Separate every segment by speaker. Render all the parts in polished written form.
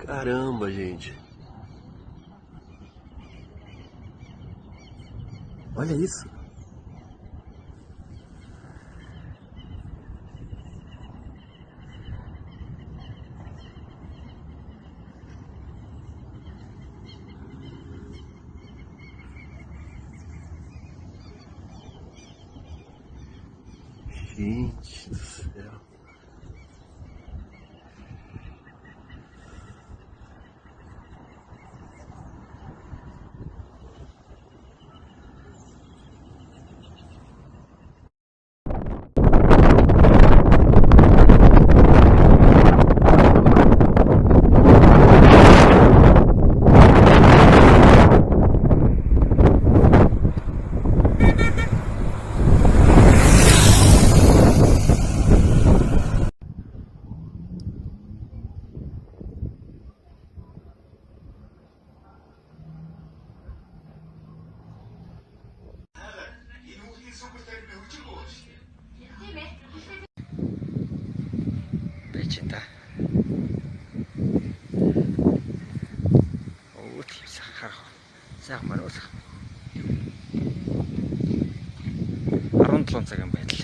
Speaker 1: Caramba, gente. Olha isso. Gente do céu. Pecinta. Oh, тийм сахар. Сайхан мөн ус. 17 цагийн байдал.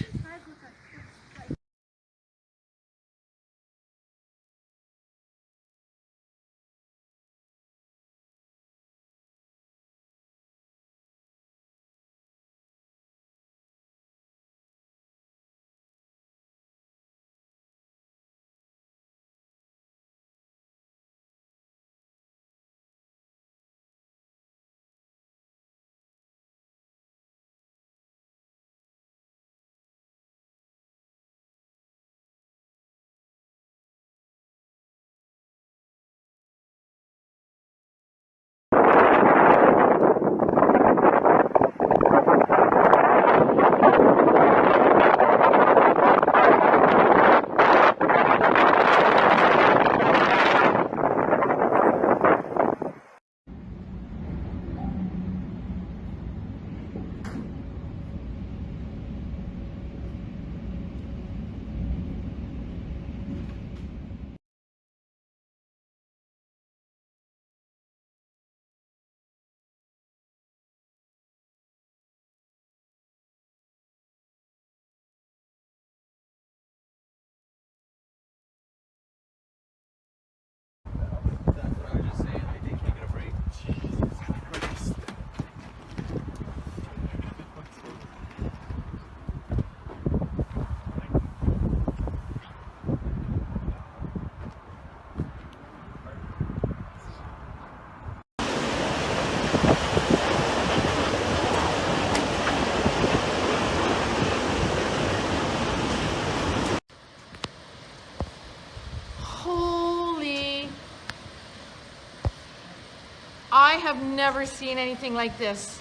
Speaker 2: I have never seen anything like this.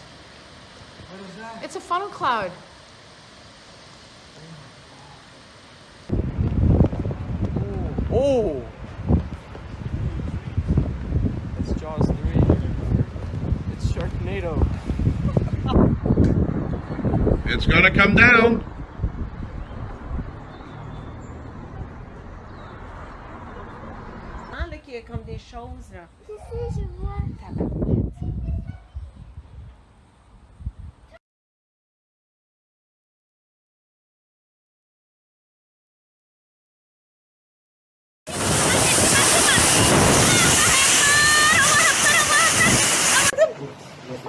Speaker 3: What is that?
Speaker 2: It's a funnel cloud.
Speaker 3: Oh! It's Jaws 3. It's Sharknado.
Speaker 4: It's gonna come down.
Speaker 5: Hier kommt die Chance.
Speaker 6: Das ist wahr.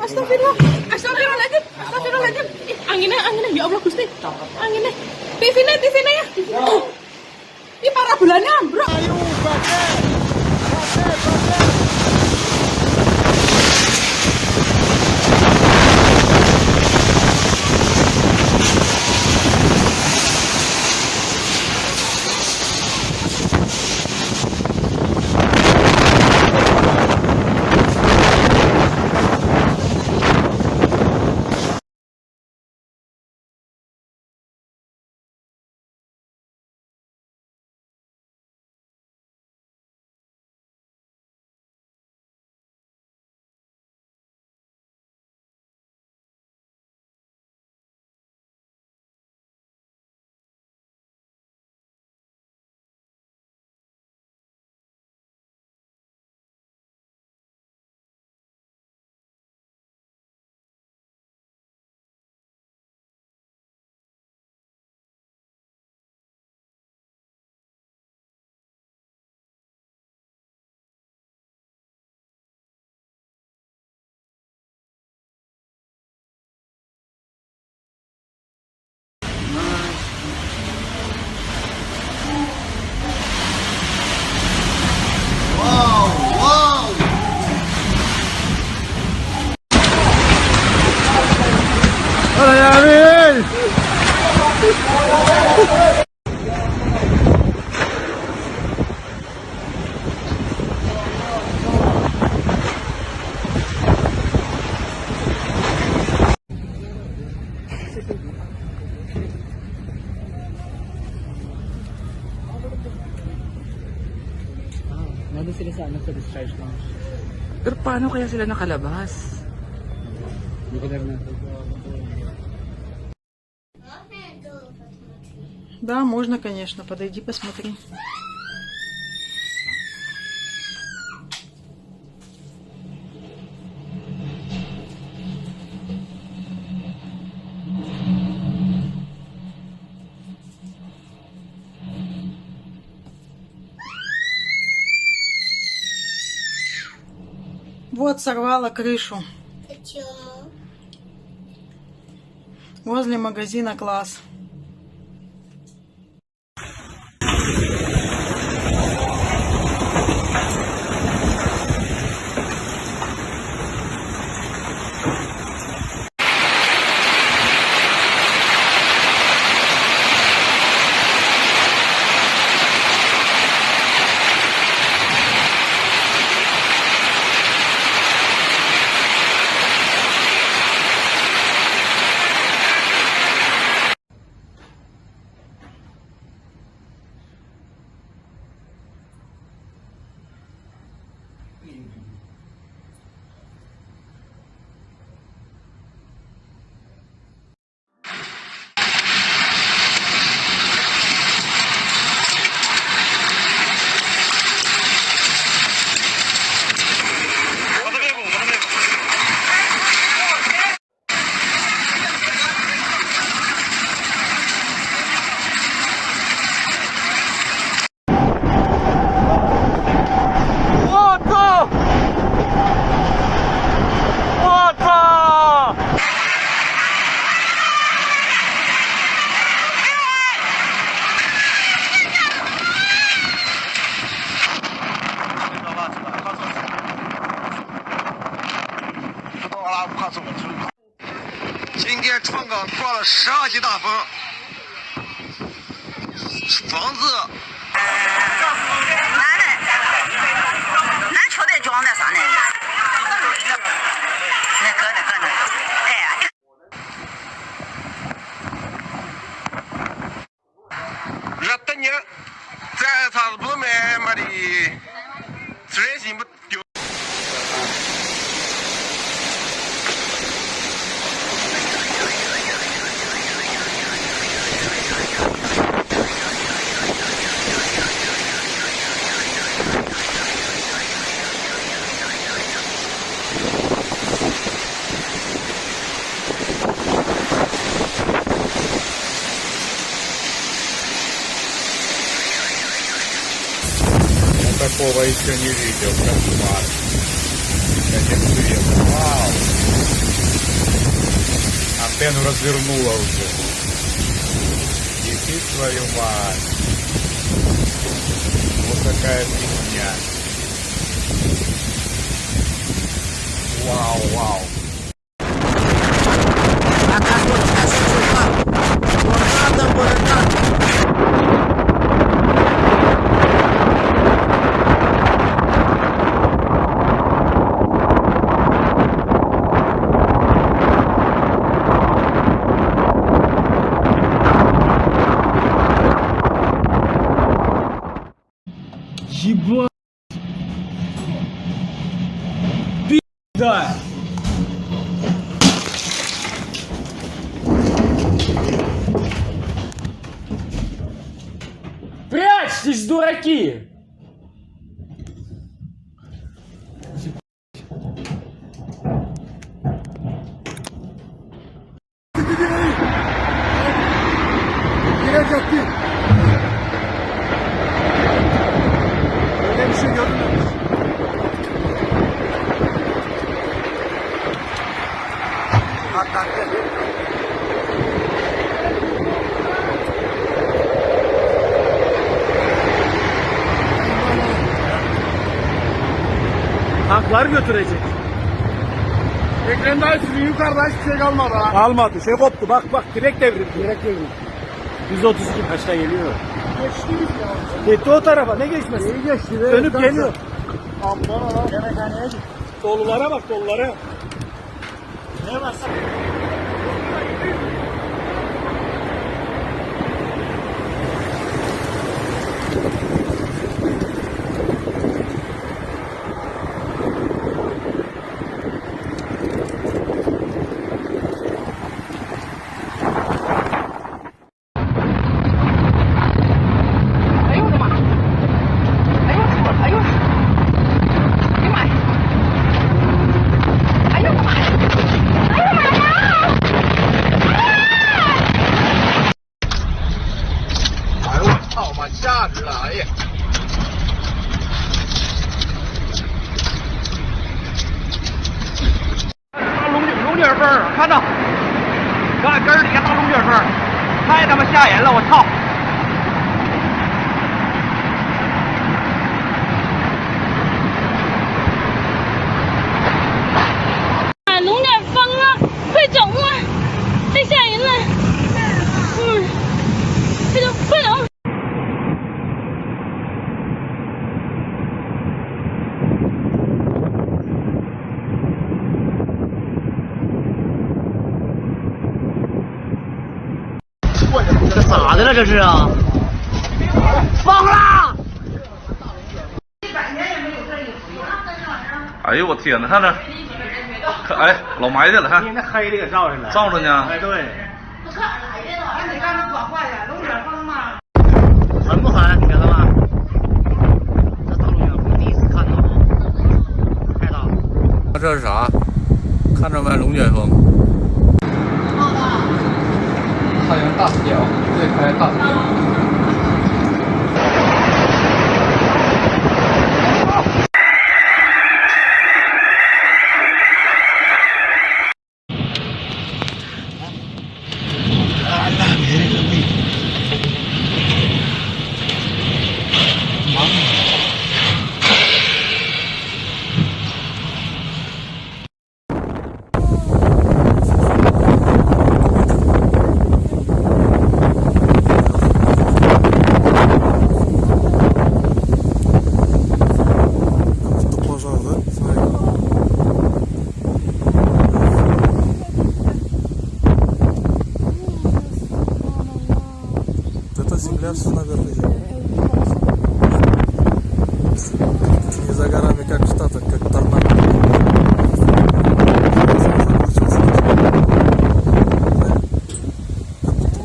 Speaker 5: Astagfirullah, astagfirullahaladzim, astagfirullahaladzim. Anginnya, ya Allah Gusti. Anginnya. TV-nya ya. Ini para bulannya, bro.
Speaker 3: Ayo, pakai.
Speaker 7: Nandun sila sa discharge lounge.
Speaker 8: Pero paano kaya sila nakalabas?
Speaker 7: Hindi ko na rin
Speaker 9: Да, можно, конечно. Подойди, посмотри. Вот, сорвала крышу.
Speaker 6: Почему?
Speaker 9: Возле магазина «Класс».12
Speaker 4: 级大风，房子。
Speaker 10: 俺球队装的啥呢？那搁那，哎。
Speaker 4: 热的呢，这差不多买妈的，虽然心不丢。
Speaker 11: Такого еще не видел, кошмар. Каким цветом. Вау! Антенну развернула уже. Еби твою мать. Вот такая фигня. Вау, вау. Торнадо, ураган.
Speaker 3: Ебать! Пизда! Прячьтесь, дураки! Tanklar götürecek. Ekrenden sürü yukarıdan hiçbir şey kalmadı ha. Kalmadı. Şey koptu. Bak direkt devrildi. Direkt devrildi. 132 kaçta geliyor? Geçtiniz ya. Gitti o tarafa. Ne geçmesi? İyi geçti. Dönüp geliyor. Aman Allah. Yemekhaneye git. Dolulara bak dolulara. Ne varsa.
Speaker 12: 龙卷风，看到，看根儿底下大龙卷风，太他妈吓人了！我操！
Speaker 5: 啊，龙卷风啊，快走啊！太吓人了。快走，快走！
Speaker 12: 这咋的了？这是啊！疯了！
Speaker 11: 哎呦我天哪，看着，哎，老埋汰了，看，
Speaker 3: 那黑的给照上了，
Speaker 11: 照着呢。
Speaker 3: 哎，对。
Speaker 12: 你看这多坏呀，龙卷风嘛。
Speaker 3: 狠不狠，铁子们？这大龙卷风第一次看到，太大了。
Speaker 11: 这是啥？看着没？龙卷风。
Speaker 8: 太阳大死角，对开大死角。
Speaker 13: Земля все наверное. Не за горами, как в Штатах, как торнадо.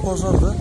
Speaker 13: Пожар, да?